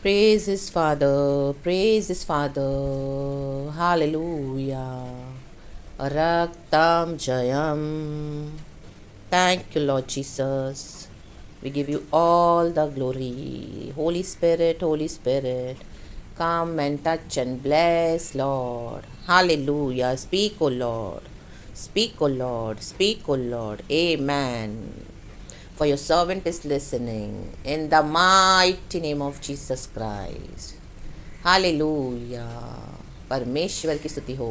Praise His Father, praise His Father, hallelujah. Raktam Jayam. Thank you, Lord Jesus. We give you all the glory. Holy Spirit, come and touch and bless, Lord. Hallelujah. Speak, O Lord. Speak, O Lord. Speak, O Lord. Amen. For your servant is listening. In the mighty name of Jesus Christ. Hallelujah. परमेश्वर की स्तुति हो.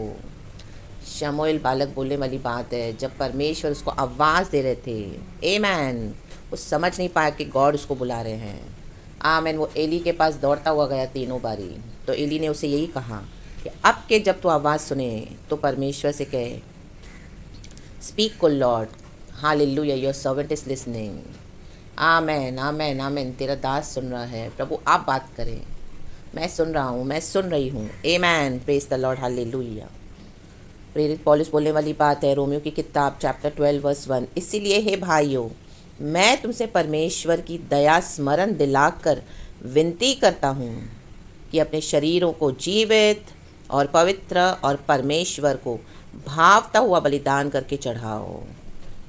शमूएल बालक बोलने वाली बात है, जब परमेश्वर उसको आवाज़ दे रहे थे, आमेन, वो समझ नहीं पाया कि गॉड उसको बुला रहे हैं. आमेन. वो एली के पास दौड़ता हुआ गया 3 बारी. तो एली ने उसे यही कहा कि अब के जब तू आवाज़ सुने तो परमेश्वर से कहे, speak O lord. Hallelujah. Your servant is listening. Amen amen amen. तेरा दास सुन रहा है. प्रभु आप बात करें. मैं सुन रहा हूँ, मैं सुन रही हूँ. Amen. Praise the lord. Hallelujah. प्रेरित पौलुस बोलने वाली बात है, रोमियो की किताब चैप्टर 12 वर्स 1. इसीलिए हे भाइयों, मैं तुमसे परमेश्वर की दया स्मरण दिलाकर विनती करता हूँ कि अपने शरीरों को जीवित और पवित्र और परमेश्वर को भावता हुआ बलिदान करके चढ़ाओ.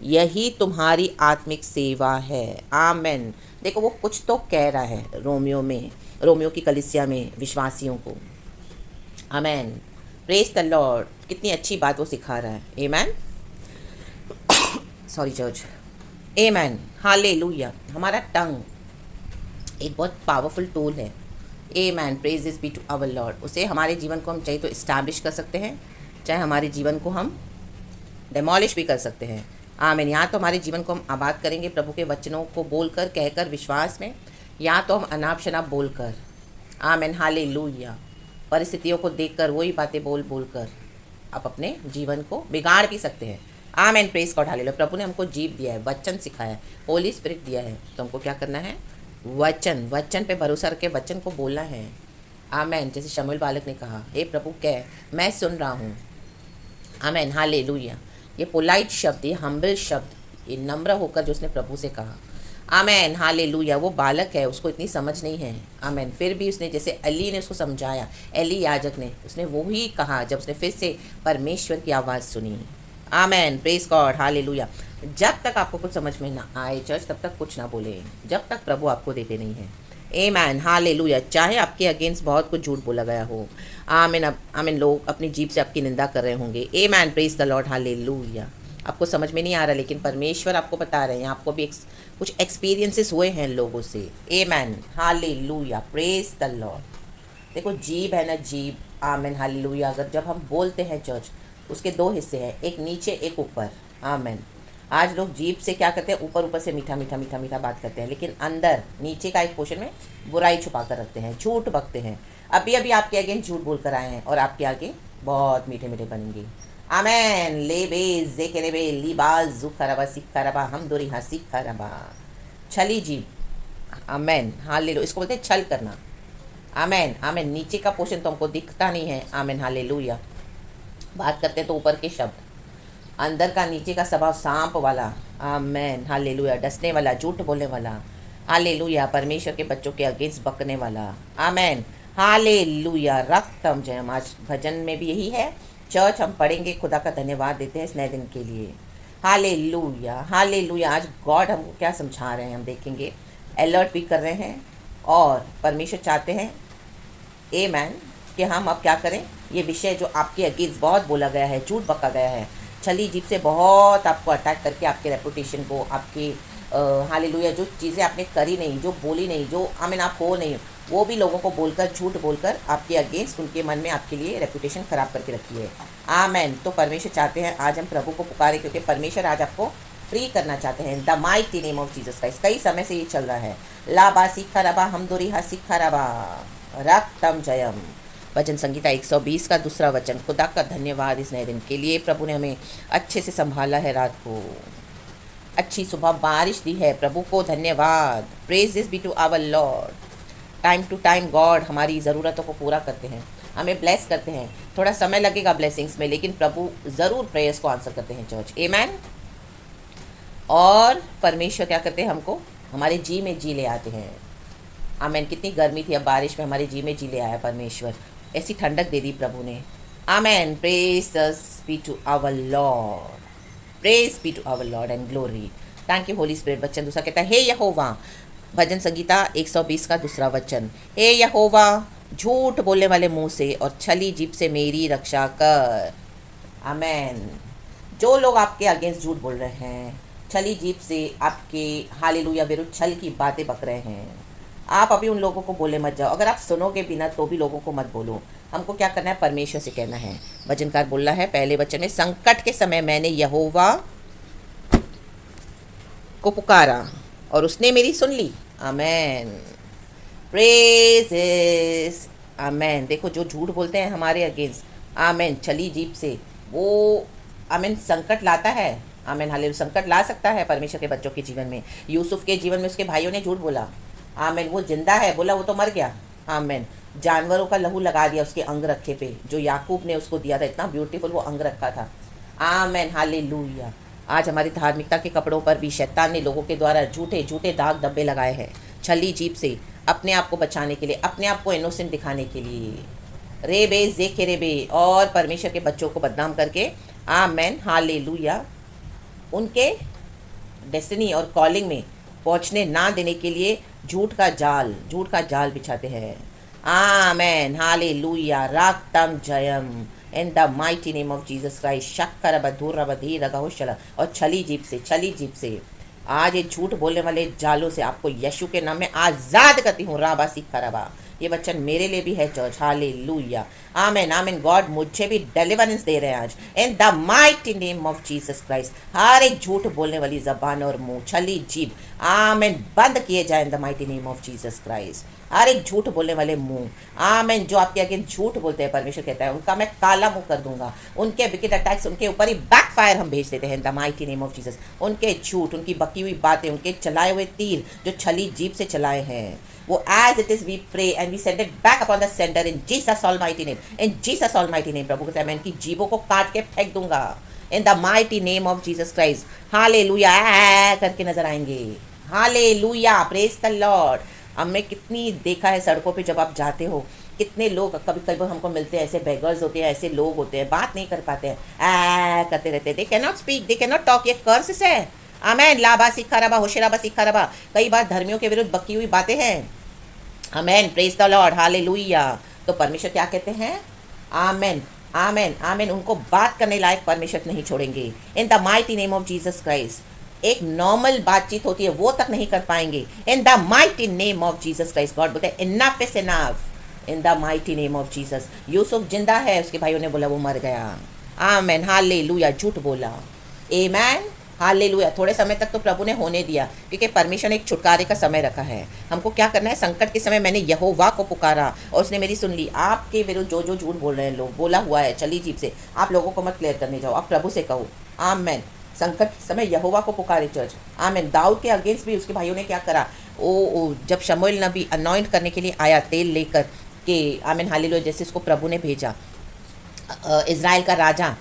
यही तुम्हारी आत्मिक सेवा है. आमेन. देखो वो कुछ तो कह रहा है रोमियो की कलीसिया में विश्वासियों को. आमेन. Praise the lord. कितनी अच्छी बात वो सिखा रहा है. Amen. Sorry church. Amen. Hallelujah. हमारा टंग एक बहुत पावरफुल टूल है. Amen. Praise is be to our lord. उसे हमारे जीवन को हम चाहे तो इस्टेब्लिश कर सकते हैं, चाहे हमारे जीवन को हम डेमोलिश भी कर सकते हैं. आमीन. या तो हमारे जीवन को हम आबाद करेंगे प्रभु के वचनों को बोलकर, कहकर, विश्वास में, या तो हम अनाप शनाप बोलकर. आमीन. हालेलुया. परिस्थितियों को देखकर वही बातें बोल कर आप अपने जीवन को बिगाड़ भी सकते हैं. आमीन. Praise God. हालेलुया. प्रभु ने हमको जीव दिया है, वचन सिखाया है, होली स्पिरिट दिया है, तो हमको क्या करना है? वचन पे भरोसा रख के वचन को बोलना है. आमीन. जैसे शमूएल बालक ने कहा, हे प्रभु कह, मैं सुन रहा हूँ. आमीन. हालेलुया. ये पोलाइट शब्द, ये हम्बल शब्द, ये नम्र होकर जो उसने प्रभु से कहा. आमेन. हालेलुया. वो बालक है, उसको इतनी समझ नहीं है. आमेन. फिर भी उसने, जैसे अली ने उसको समझाया, एली याजक ने, उसने वो ही कहा जब उसने फिर से परमेश्वर की आवाज़ सुनी. आमेन. Praise God. हालेलुया. जब तक आपको कुछ समझ में ना आए चर्च, तब तक कुछ ना बोले, जब तक प्रभु आपको देते नहीं है. आमेन. हालेलुया. चाहे आपके अगेंस्ट बहुत कुछ झूठ बोला गया हो. आमीन. आमीन. लोग अपनी जीभ से आपकी निंदा कर रहे होंगे. आमीन. Praise the lord. हालेलुया. आपको समझ में नहीं आ रहा, लेकिन परमेश्वर आपको बता रहे हैं. आपको भी कुछ एक्सपीरियंसेस हुए हैं लोगों से. आमीन. हालेलुया. Praise the Lord. देखो जीभ है ना, जीभ. आमीन. हालेलुया. अगर जब हम बोलते हैं चर्च, उसके 2 हिस्से हैं, एक नीचे एक ऊपर. आमीन. आज लोग जीभ से क्या करते हैं? ऊपर से मीठा मीठा मीठा मीठा बात करते हैं, लेकिन अंदर नीचे का एक पोर्शन में बुराई छुपा कर रखते हैं, झूठ बकते हैं. अभी अभी आपके आगे झूठ बोल कर आए हैं और आपके आगे बहुत मीठे मीठे बनेंगे. आमेन. ले बे जे के बे लिबाज जुखरबा सिखरबा हम दोरी हाँ सिखरबा. छली जीभ. आमेन. हालेलुया. इसको बोलते हैं छल करना. आमेन. आमेन. नीचे का पोर्शन तो हमको दिखता नहीं है. आमेन. हालेलुया. बात करते हैं तो ऊपर के शब्द, अंदर का नीचे का स्वभाव सांप वाला. आमेन. हालेलुया. डसने वाला, झूठ बोलने वाला. हालेलुया. परमेश्वर के बच्चों के अगेंस्ट बकने वाला. आमेन. हालेलुया. रक्तम जयम. आज भजन में भी यही है. चर्च हम पढ़ेंगे. खुदा का धन्यवाद देते हैं इस नए दिन के लिए. हालेलुया. हालेलुया. आज गॉड हमको क्या समझा रहे हैं हम देखेंगे. अलर्ट भी कर रहे हैं और परमेश्वर चाहते हैं आमेन कि हम अब क्या करें. ये विषय जो आपके अगेंस्ट बहुत बोला गया है, झूठ बका गया है, छली जीप से बहुत आपको अटैक करके आपके रेपुटेशन को, आपके हालेलुया, जो चीज़ें आपने करी नहीं, जो बोली नहीं, जो आमीन आप हो नहीं, वो भी लोगों को बोलकर, झूठ बोलकर आपके अगेंस्ट, उनके मन में आपके लिए रेपुटेशन ख़राब करके रखी है. आमेन. तो परमेश्वर चाहते हैं आज हम प्रभु को पुकारें, क्योंकि परमेश्वर आज आपको फ्री करना चाहते हैं. The mighty name of Jesus Christ. कई समय से ये चल रहा है. लाबा सिखरबा हम दोरी हा सिखरबा रक्तम जयम. वचन संगीता 120 का दूसरा वचन. खुदा का धन्यवाद इस नए दिन के लिए. प्रभु ने हमें अच्छे से संभाला है. रात को अच्छी सुबह बारिश दी है. प्रभु को धन्यवाद. Praise this be to our Lord. Time to time God हमारी ज़रूरतों को पूरा करते हैं, हमें ब्लेस करते हैं. थोड़ा समय लगेगा ब्लेसिंग्स में, लेकिन प्रभु ज़रूर प्रेयर्स को आंसर करते हैं चर्च. आमेन. और परमेश्वर क्या करते हैं? हमको हमारे जी में जी ले आते हैं. आमेन। कितनी गर्मी थी, अब बारिश में हमारे जी में जी ले आया परमेश्वर, ऐसी ठंडक दे दी प्रभु ने। Amen. Praise be to our lord, praise be to our lord and glory. Thank you holy spirit. वचन दूसरा कहता है, हे यहोवा, भजन संगीता 120 का दूसरा वचन, हे यहोवा, झूठ बोलने वाले मुंह से और छली जीभ से मेरी रक्षा कर। आमेन। जो लोग आपके अगेंस्ट झूठ बोल रहे हैं, छली जीभ से आपके हालेलुया विरुद्ध छल की बातें बक रहे हैं, आप अभी उन लोगों को बोले मत जाओ। अगर आप सुनोगे बिना तो भी लोगों को मत बोलो। हमको क्या करना है? परमेश्वर से कहना है। वचनकार बोल रहा है पहले वचन में, संकट के समय मैंने यहोवा को पुकारा और उसने मेरी सुन ली। आमेन। प्रेज, आमेन। देखो जो झूठ बोलते हैं हमारे अगेंस्ट, आमेन, छली जीभ से, वो आमेन संकट लाता है। आमेन, हालेलुया। संकट ला सकता है परमेश्वर के बच्चों के जीवन में। यूसुफ के जीवन में उसके भाइयों ने झूठ बोला। आमेन। वो जिंदा है, बोला वो तो मर गया। आमेन। जानवरों का लहू लगा दिया उसके अंग रखे पे, जो याकूब ने उसको दिया था, इतना ब्यूटीफुल वो अंग रखा था। आमेन, हालेलुया। आज हमारी धार्मिकता के कपड़ों पर भी शैतान ने लोगों के द्वारा झूठे झूठे दाग धब्बे लगाए हैं, छली जीभ से, अपने आप को बचाने के लिए, अपने आप को इनोसेंट दिखाने के लिए, रेबे जेखे रेबे, और परमेश्वर के बच्चों को बदनाम करके, आमेन, हालेलुया, उनके डेस्टिनी और कॉलिंग में पहुंचने ना देने के लिए झूठ का जाल बिछाते हैं। Amen, hallelujah. राक्तम जयम in the mighty name of Jesus Christ. शक्कर बधूर बधी रगहुशल, और छली जीभ से आज ये झूठ बोलने वाले जालों से आपको यीशु के नाम में आज़ाद करती हूँ। राबा सीखा रबा। ये वचन मेरे लिए भी है church. Hallelujah. Amen, amen. God मुझे भी डिलीवरेंस दे रहे हैं आज in the mighty name of Jesus Christ. हर एक झूठ बोलने वाली जबान और मुंह, छली जीभ, आमेन, बंद किए जाए in the mighty name of Jesus Christ. हर एक झूठ बोलने वाले मुंह, आमेन, जो आपके आगे झूठ बोलते हैं, परमेश्वर कहता है उनका मैं काला मुंह कर दूंगा। उनके विकेट अटैक्स उनके ऊपर ही बैकफायर हम भेज देते हैं in the mighty name of Jesus. उनके झूठ, उनकी बकी हुई बातें, उनके चलाए हुए तीर जो छली जीभ से चलाए हैं, वो as it is we pray and we send it back upon the sender in Jesus almighty name, in Jesus almighty name। प्रभु कहता है मैं इनकी जीभों को काट के फेंक दूंगा in the mighty name of Jesus Christ। Hallelujah करके नजर आएंगे। Hallelujah, praise the Lord. हमने कितनी देखा है सड़कों पे जब आप जाते हो, कितने लोग कभी कभी हमको मिलते हैं, ऐसे बेगर्स होते हैं, ऐसे लोग होते हैं, बात नहीं कर पाते हैं, करते रहते हैं, they can not speak, they can not talk. ये कर्स है। आमेन। लाबा सीखा रबा, होशेराबा सीखा रबा। कई बार धर्मियों के विरुद्ध बकी हुई बातें हैं। आमेन, प्रेज द लॉर्ड, हालेलुया। तो परमेश्वर क्या कहते हैं? आमेन, आमेन, आमेन। उनको बात करने लायक परमेश्वर नहीं छोड़ेंगे इन the mighty name of Jesus Christ. एक नॉर्मल बातचीत होती है वो तक नहीं कर पाएंगे in the mighty name of Jesus Christ. God बोलते हैं enough is enough in the mighty name of Jesus. Yusuf जिंदा है, उसके भाइयों ने बोला वो मर गया। आमेन, हालेलुया। झूठ बोला। आमेन, हालेलुया। थोड़े समय तक तो प्रभु ने होने दिया, क्योंकि परमेश्वर ने एक छुटकारे का समय रखा है। हमको क्या करना है? संकट के समय मैंने यहोवा को पुकारा और उसने मेरी सुन ली। आपके विरुद्ध जो जो झूठ बोल रहे हैं लोग, बोला हुआ है छली जीभ से, आप लोगों को मत क्लियर करने जाओ, आप प्रभु से कहो। आमेन। संकट के समय यहोवा को पुकारे चर्च। आमेन। दाऊद के अगेंस्ट भी उसके भाइयों ने क्या करा? ओ जब शमूएल नबी अनॉइंट करने के लिए आया तेल लेकर के, आमेन, हालेलुया, जैसे उसको प्रभु ने भेजा इज़राइल का राजा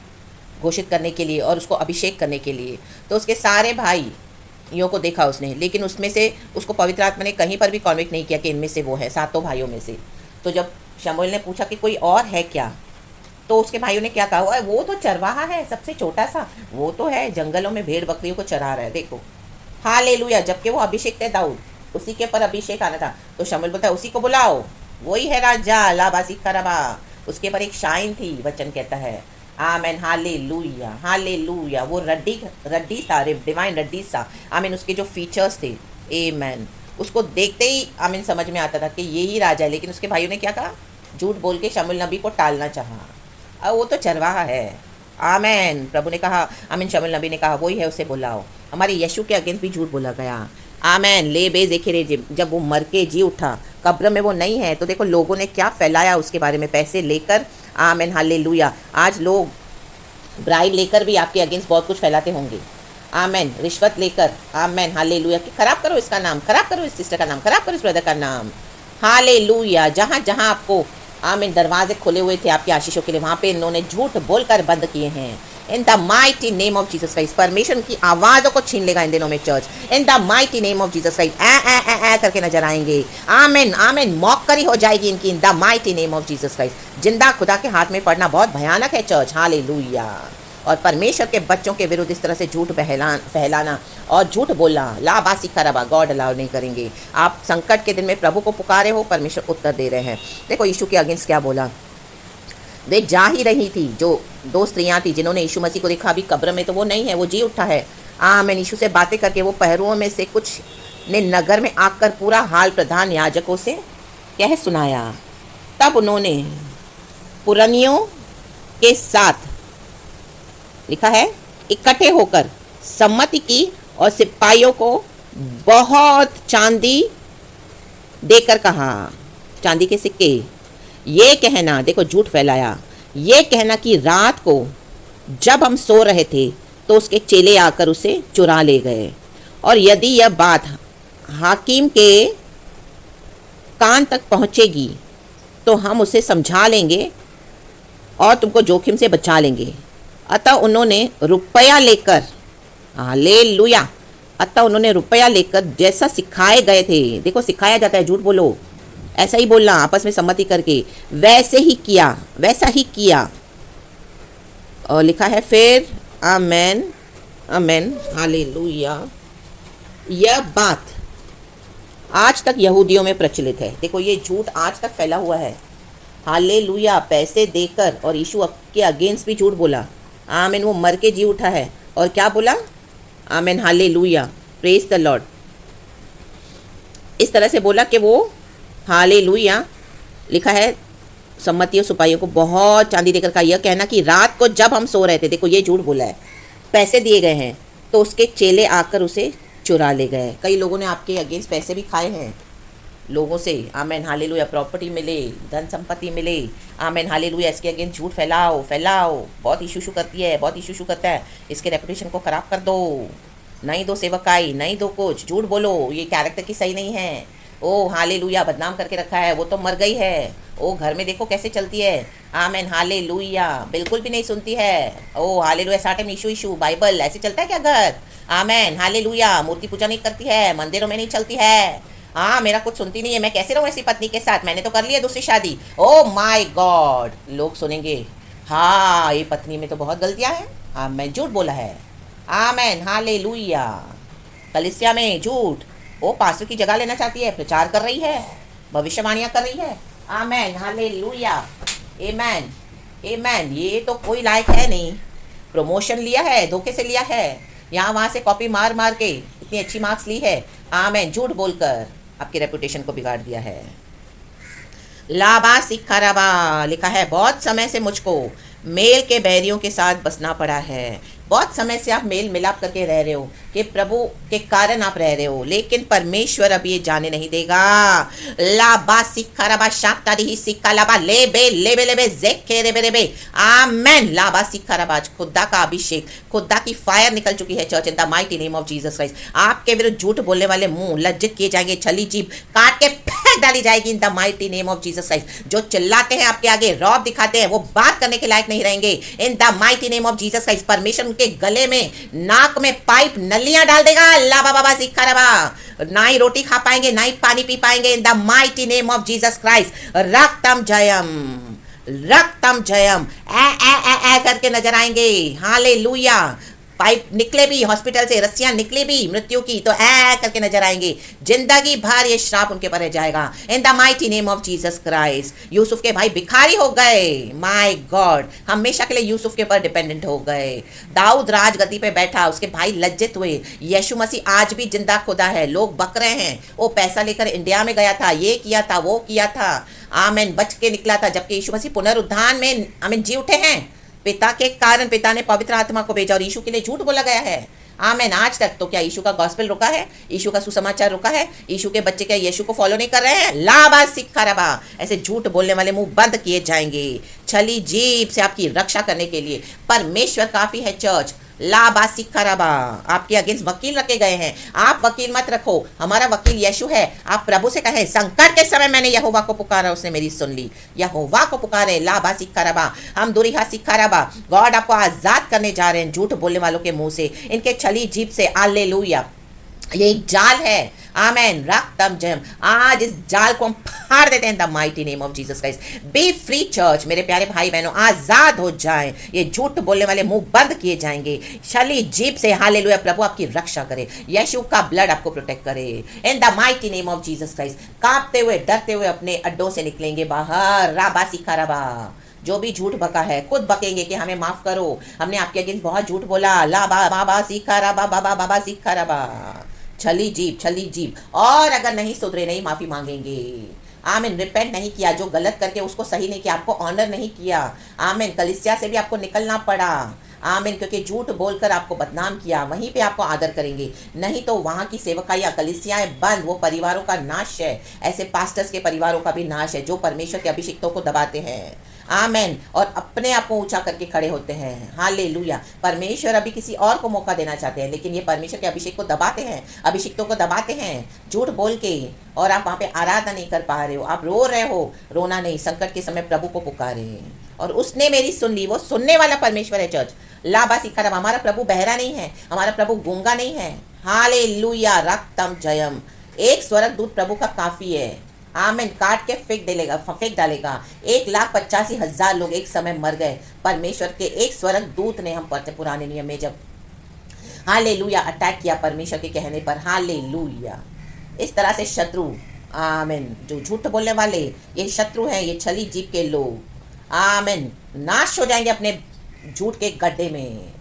घोषित करने के लिए और उसको अभिषेक करने के लिए, तो उसके सारे भाइयों को देखा उसने, लेकिन उसमें से उसको पवित्र आत्मा ने कहीं पर भी कॉन्विक्ट नहीं किया कि इनमें से वो है, सातों भाइयों में से। तो जब शमूएल ने पूछा कि कोई और है क्या, तो उसके भाइयों ने क्या कहा? वो तो चरवाहा है, सबसे छोटा सा, वो तो है जंगलों में भेड़ बकरियों को चरा रहा है, देखो। हालेलुया। जबकि वो अभिषेक थे दाऊद, उसी के पर अभिषेक आना था। तो शमूएल बोलता है उसी को बुलाओ, वही है राजा लाबासी खराबा। उसके पर एक शाइन थी, वचन कहता है। आमेन, हालेलुया, हालेलुया। वो रड्डी था, डिवाइन रड्डी सा। आमीन, उसके जो फीचर्स थे, आमीन, उसको देखते ही आमीन समझ में आता था कि ये ही राजा है। लेकिन उसके भाइयों ने क्या कहा? झूठ बोल के शमूएल नबी को टालना चाहा। अब वो तो चरवाहा है। आमेन। प्रभु ने कहा, आमीन, शमूएल नबी ने कहा वही है, उसे बुलाओ। हमारे यीशु के अगेंस्ट भी झूठ बोला गया। आमेन। ले बे जेखिरे, जब वो मर के जी उठा, कब्र में वो नहीं है, तो देखो लोगों ने क्या फैलाया उसके बारे में, पैसे लेकर। आमेन, हालेलुया। आज लोग ब्राइब लेकर भी आपके अगेंस्ट बहुत कुछ फैलाते होंगे। आमेन। रिश्वत लेकर, आमेन, हालेलुया, कि खराब करो इसका नाम, खराब करो इस सिस्टर का नाम, खराब करो इस ब्रदर का नाम। हालेलुया। जहाँ जहाँ आपको, आमीन, दरवाजे खुले हुए थे आपकी आशीषों के लिए, वहाँ पे इन्होंने झूठ बोलकर बंद किए हैं। In the mighty name of Jesus Christ. परमेश्वर की आवाज़ों को छीन लेगा इन दिनों में church, in the mighty name of Jesus Christ. ए करके नजर आएंगे। आमेन आमेन, मौकरी हो जाएगी इनकी in the mighty name of Jesus Christ. जिंदा खुदा के हाथ में पड़ना बहुत भयानक है चर्च, हालेलुया। और परमेश्वर के बच्चों के विरुद्ध इस तरह से झूठ फैलाना और झूठ बोलना, लाबासी खराबा, गॉड अलाउ नहीं करेंगे। आप संकट के दिन में प्रभु को पुकारे हो, परमेश्वर उत्तर दे रहे हैं। देखो यीशु के अगेंस्ट क्या बोला। वे जा ही रही थी, जो 2 स्त्रियां थी जिन्होंने यीशु मसीह को देखा। अभी कब्र में तो वो नहीं है, वो जी उठा है। आमीन। यीशु से बातें करके वो पहरुओं में से कुछ ने नगर में आकर पूरा हाल प्रधान याजकों से कह सुनाया। तब उन्होंने पुरनियों के साथ, लिखा है, इकट्ठे होकर सम्मति की और सिपाहियों को बहुत चांदी देकर कहा, चांदी के सिक्के, ये कहना, देखो झूठ फैलाया, ये कहना कि रात को जब हम सो रहे थे तो उसके चेले आकर उसे चुरा ले गए, और यदि यह बात हाकिम के कान तक पहुंचेगी तो हम उसे समझा लेंगे और तुमको जोखिम से बचा लेंगे। अतः उन्होंने रुपया लेकर, हालेलुया, अतः उन्होंने रुपया लेकर जैसा सिखाए गए थे, देखो सिखाया जाता है, झूठ बोलो, ऐसा ही बोलना आपस में सम्मति करके, वैसा ही किया। और लिखा है फिर, आमेन आमेन, हालेलुया। यह बात आज तक यहूदियों में प्रचलित है। देखो ये झूठ आज तक फैला हुआ है, हालेलुया। पैसे देकर और यीशु के अगेंस्ट भी झूठ बोला। आमीन। वो मर के जी उठा है और क्या बोला, आमीन, हालेलुया, प्रेज द लॉर्ड। इस तरह से बोला कि वो, हालेलुया, लिखा है, सम्मति और सिपाहियों को बहुत चांदी देकर कहा, यह कहना कि रात को जब हम सो रहे थे, देखो ये झूठ बोला है, पैसे दिए गए हैं तो उसके चेले आकर उसे चुरा ले गए। कई लोगों ने आपके अगेंस्ट पैसे भी खाए हैं लोगों से, आमेन, हालेलुया, प्रॉपर्टी मिले, धन संपत्ति मिले, आमेन, हालेलुया। इसके अगेंस्ट झूठ फैलाओ, बहुत इशू करती है, बहुत इशू करता है, इसके रेपुटेशन को खराब कर दो, नहीं दो सेवकाई, नहीं दो कुछ, झूठ बोलो, ये कैरेक्टर की सही नहीं है, ओ हालेलुया, बदनाम करके रखा है, वो तो मर गई है, ओ घर में देखो कैसे चलती है, आमेन, हालेलुया, बिल्कुल भी नहीं सुनती है, ओ हालेलुया, साटे में इशू बाइबल, ऐसे चलता है क्या घर, आमेन, हालेलुया, मूर्ति पूजा नहीं करती है, मंदिरों में नहीं चलती है, हाँ मेरा कुछ सुनती नहीं है, मैं कैसे रहूँ ऐसी पत्नी के साथ, मैंने तो कर लिया दूसरी शादी, ओ माय गॉड, लोग सुनेंगे, हाँ ये पत्नी में तो बहुत गलतियाँ हैं, हाँ मैं झूठ बोला है, आमेन, हालेलुया। कलीसिया में झूठ, वो पास्टर की जगह लेना चाहती है, प्रचार कर रही है, भविष्यवाणियां कर रही है, आमेन, हालेलुया, आमेन आमेन। ये तो कोई लायक है नहीं, प्रमोशन लिया है, धोखे से लिया है, यहाँ वहाँ से कॉपी मार मार के इतनी अच्छी मार्क्स ली है, आमेन, झूठ बोलकर आपकी रेपुटेशन को बिगाड़ दिया है। लाबा सिखाराबा, लिखा है, बहुत समय से मुझको मेल के बैरियों के साथ बसना पड़ा है, बहुत समय से आप मेल मिलाप करके रह रहे हो कि प्रभु के कारण आप रह रहे हो, लेकिन परमेश्वर अब ये जाने नहीं देगा। लाबा सिखाराबा शाप्तारी ही सिक्का लाबा लेबे लेबे लेबे जेखे रेबे रेबे, आमेन। लाबा सिखाराबा, खुदा का अभिषेक, खुदा की फायर निकल चुकी है church, in the mighty name of Jesus Christ. आपके विरुद्ध झूठ बोलने वाले मुंह लज्जित किए जाएंगे, छली जीभ काट के फेंक डाली जाएगी इन the mighty name of Jesus Christ. जो चिल्लाते हैं आपके आगे, रौब दिखाते हैं, वो बात करने के लायक नहीं रहेंगे इन the mighty name of Jesus Christ. परमेश्वर के गले में, नाक में पाइप नलियां डाल देगा, अल्लाह बाबा सिखाराबा, ना ही रोटी खा पाएंगे, ना ही पानी पी पाएंगे in the mighty name of Jesus Christ. रक्तम जयम, रक्तम जयम, ए करके नजर आएंगे, हालेलुया। पाइप निकले भी हॉस्पिटल से, रस्सियां निकले भी मृत्यु की, तो ऐ करके नजर आएंगे, जिंदगी भर ये श्राप उनके पर रह जाएगा इन the mighty name of Jesus Christ. Yusuf के भाई भिखारी हो गए, माय गॉड, हमेशा के लिए यूसुफ के ऊपर डिपेंडेंट हो गए। दाऊद राजगद्दी पे बैठा, उसके भाई लज्जित हुए। यीशु मसीह आज भी जिंदा खुदा है, लोग बक रहे हैं, वो पैसा लेकर इंडिया में गया था, ये किया था, वो किया था, आमीन, बच के निकला था, जबकि यीशु मसीह पुनरुत्थान में आमीन जी उठे हैं। पिता के कारण पिता ने पवित्र आत्मा को भेजा और यीशु के लिए झूठ बोला गया है, आमीन। आज तक तो क्या यीशु का गॉस्पेल रुका है, यीशु का सुसमाचार रुका है? यीशु के बच्चे क्या यीशु को फॉलो नहीं कर रहे हैं? लाबा सिखाराबा, ऐसे झूठ बोलने वाले मुंह बंद किए जाएंगे। छली जीभ से आपकी रक्षा करने के लिए परमेश्वर काफी है चर्च। लाबा सिक्खराबा, आपके अगेंस्ट वकील रखे गए हैं। आप वकील मत रखो, हमारा वकील यीशु है। आप प्रभु से कहें, संकट के समय मैंने यहोवा को पुकारा, उसने मेरी सुन ली। यहोवा को पुकारे, लाबा सिक्खराबा, हम दुरिहा सिक्खराबा। गॉड आपको आजाद करने जा रहे हैं झूठ बोलने वालों के मुंह से, इनके छली जीभ से। हालेलुया। ये एक जाल है, आमेन। रक्तम जयम, आज इस जाल को हम फाड़ देते हैं the mighty name of Jesus Christ. B free church, मेरे प्यारे भाई बहनों, आजाद हो जाएं। ये झूठ बोलने वाले मुंह बंद किए जाएंगे छली जीभ से। हालेलुया। प्रभु आपकी रक्षा करे, यीशु का ब्लड आपको प्रोटेक्ट करे इन the mighty name of Jesus Christ. कांपते हुए डरते हुए अपने अड्डों से निकलेंगे बाहर। राबा सिखाराबा, जो भी झूठ बका है खुद बकेंगे कि हमें माफ करो, हमने आपके अगेंस्ट बहुत झूठ बोला। ला बाबा सिखाराबा, बाबा बाबा सिखाराबा। छली जीभ। और अगर नहीं सुधरे, नहीं माफी मांगेंगे, आमीन, रिपेंट नहीं किया, जो गलत करके उसको सही नहीं किया, आपको ऑनर नहीं किया, आमीन, कलीसिया से भी आपको निकलना पड़ा, आमीन, क्योंकि झूठ बोलकर आपको बदनाम किया, वहीं पे आपको आदर करेंगे। नहीं तो वहाँ की सेवकाइयाँ कलीसियाएं बंद, वो परिवारों का नाश है। ऐसे पास्टर्स के परिवारों का भी नाश है जो परमेश्वर के अभिषिक्तों को दबाते हैं, आमेन, और अपने आप को ऊंचा करके खड़े होते हैं। हालेलुया। परमेश्वर अभी किसी और को मौका देना चाहते हैं, लेकिन ये परमेश्वर के अभिषेक को दबाते हैं, अभिषिक्तों को दबाते हैं झूठ बोल के, और आप वहाँ पे आराधना नहीं कर पा रहे हो, आप रो रहे हो। रोना नहीं, संकट के समय प्रभु को पुकारे और उसने मेरी सुन ली। वो सुनने वाला परमेश्वर है चर्च। लाबा सिखारब, हमारा प्रभु बहरा नहीं है, हमारा प्रभु गूंगा नहीं है। हालेलुया। रक्तम जयम, एक स्वर्गदूत प्रभु का काफी है, आमेन, काट के फेंक डालेगा। 1,85,000 लोग एक समय मर गए, परमेश्वर के एक स्वर्ग दूत ने, हम पढ़ते पुराने नियम में, जब हालेलुया अटैक किया परमेश्वर के कहने पर। हालेलुया। इस तरह से शत्रु, आमेन, जो झूठ बोलने वाले ये शत्रु हैं, ये छली जीभ के लोग, आमेन, नाश हो जाएंगे अपने झूठ के गड्ढे में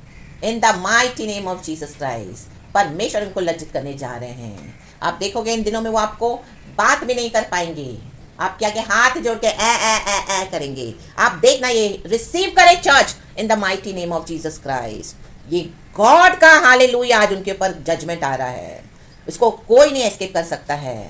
इन the mighty name of Jesus Christ. परमेश्वर इनको लज्जित करने जा रहे हैं। आप देखोगे इन दिनों में वो आपको बात भी नहीं कर पाएंगे, आप क्या हाथ जोड़ के ए करेंगे। आप देखना, ये रिसीव करें church in the mighty name of Jesus Christ. ये गॉड का हालेलुया आज उनके ऊपर जजमेंट आ रहा है, इसको कोई नहीं एस्केप कर सकता है,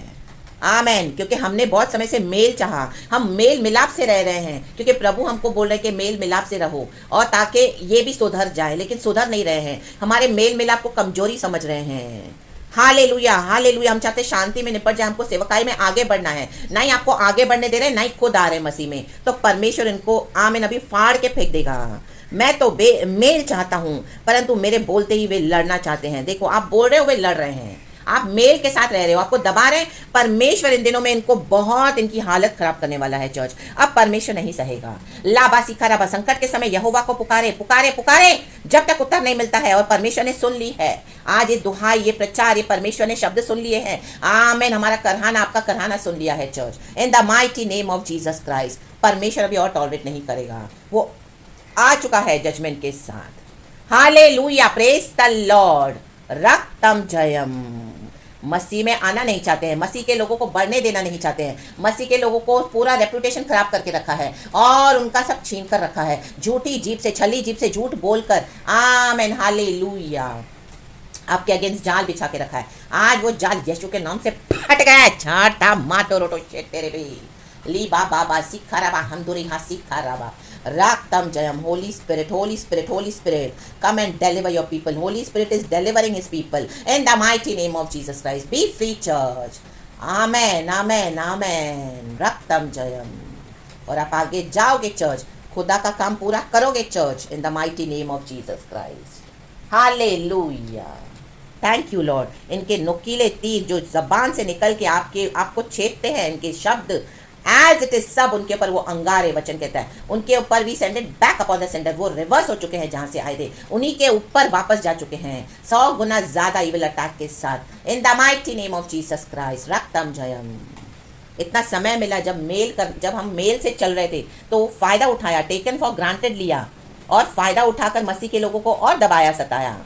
आमेन। क्योंकि हमने बहुत समय से मेल चाहा, हम मेल मिलाप से रह रहे हैं, क्योंकि प्रभु हमको बोल रहे हैं कि मेल मिलाप से रहो, और ताकि ये भी सुधर जाए, लेकिन सुधर नहीं रहे हैं। हमारे मेल मिलाप को कमजोरी समझ रहे हैं। Hallelujah, hallelujah. हम चाहते शांति में निपट जाए, हमको सेवकाई में आगे बढ़ना है, ना ही आपको आगे बढ़ने दे रहे हैं, ना ही खुद आ रहे हैं मसीह में। तो परमेश्वर इनको, आमीन, अभी फाड़ के फेंक देगा। मैं तो मेल चाहता हूं, परंतु मेरे बोलते ही वे लड़ना चाहते हैं। देखो, आप बोल रहे हो, वे लड़ रहे हैं, आप मेल के साथ रह रहे हो, आपको दबा रहे हैं। परमेश्वर इन दिनों में इनको बहुत, इनकी हालत खराब करने वाला है चर्च। अब परमेश्वर नहीं सहेगा। लाबा सिखाराबा, संकट के समय यहोवा को पुकारे पुकारे पुकारे, जब तक उत्तर नहीं मिलता है, और परमेश्वर ने सुन ली है। आज ये दुहाई, ये प्रचार, ये परमेश्वर ने शब्द सुन लिए हैं, आमीन। हमारा करहाना, आपका करहाना सुन लिया है church in the mighty name of Jesus Christ. परमेश्वर अभी और टॉलरेट नहीं करेगा, वो आ चुका है जजमेंट के साथ। Hallelujah, praise the lord. रक्तम जयम, मसीह में आना नहीं चाहते हैं, मसीह के लोगों को बढ़ने देना नहीं चाहते हैं, मसीह के लोगों को पूरा रेपुटेशन खराब करके रखा है और उनका सब छीन कर रखा है, झूठी जीभ से, छली जीभ से झूठ बोलकर, आमेन, हालेलुया, आपके अगेंस्ट जाल बिछा के रखा है। आज वो जाल यीशु के नाम से फट गया। छाटा माटो रोटो तेरे भी ली बाबा सिखाराबा, हमदुरी हा सिखाराबा। Raktam Jayam, Holy Spirit, Holy Spirit, Holy Spirit, come and deliver your people. Holy Spirit is delivering his people in the mighty name of Jesus Christ. Be free, church. Amen, amen, amen. Raktam Jayam. और आप आगे जाओगे church, खुदा का काम पूरा करोगे church in the mighty name of Jesus Christ. Hallelujah. Thank you Lord. इनके नुकीले तीर जो जबान से निकल के आपको छेदते हैं, इनके शब्द एज इट इज सब उनके ऊपर वो अंगारे, वचन कहता है, उनके ऊपर भी सेंडेड बैक अपॉन द सेंडर, वो रिवर्स हो चुके हैं, जहां से आए थे उन्हीं के ऊपर वापस जा चुके हैं 100 गुना ज्यादा इविल अटैक के साथ in the mighty name of Jesus Christ. रक्तम जयम। इतना समय मिला जब हम मेल से चल रहे थे तो फायदा उठाया, टेकन फॉर ग्रांटेड लिया, और फायदा उठाकर मसीह के लोगों को और दबाया, सताया।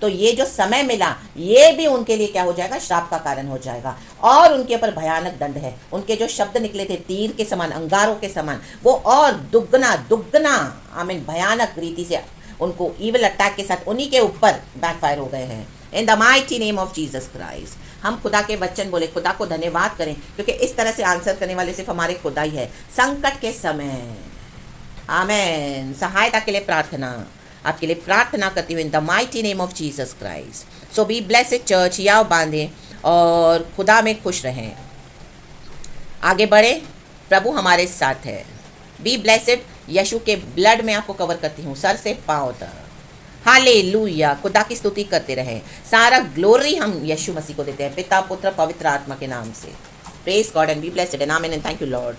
तो ये जो समय मिला, ये भी उनके लिए क्या हो जाएगा, श्राप का कारण हो जाएगा, और उनके ऊपर भयानक दंड है। उनके जो शब्द निकले थे तीर के समान, अंगारों के समान, वो और दुगना आमीन भयानक रीति से उनको इविल अटैक के साथ उन्हीं के ऊपर बैकफायर हो गए हैं in the mighty name of Jesus Christ. हम खुदा के वचन बोले, खुदा को धन्यवाद करें, क्योंकि इस तरह से आंसर करने वाले सिर्फ हमारे खुदा ही है। संकट के समय, आमेन, सहायता के लिए प्रार्थना, आपके लिए प्रार्थना करती हूँ in the mighty name of Jesus Christ. So be blessed church, याव बांधें और खुदा में खुश रहें, आगे बढ़े, प्रभु हमारे साथ है। बी ब्लेसेड, यीशु के ब्लड में आपको कवर करती हूँ सर से पांव तक। हालेलुया, खुदा की स्तुति करते रहें। सारा ग्लोरी हम यीशु मसीह को देते हैं, पिता पुत्र पवित्र आत्मा के नाम से। Praise God and be blessed and amen and thank you Lord.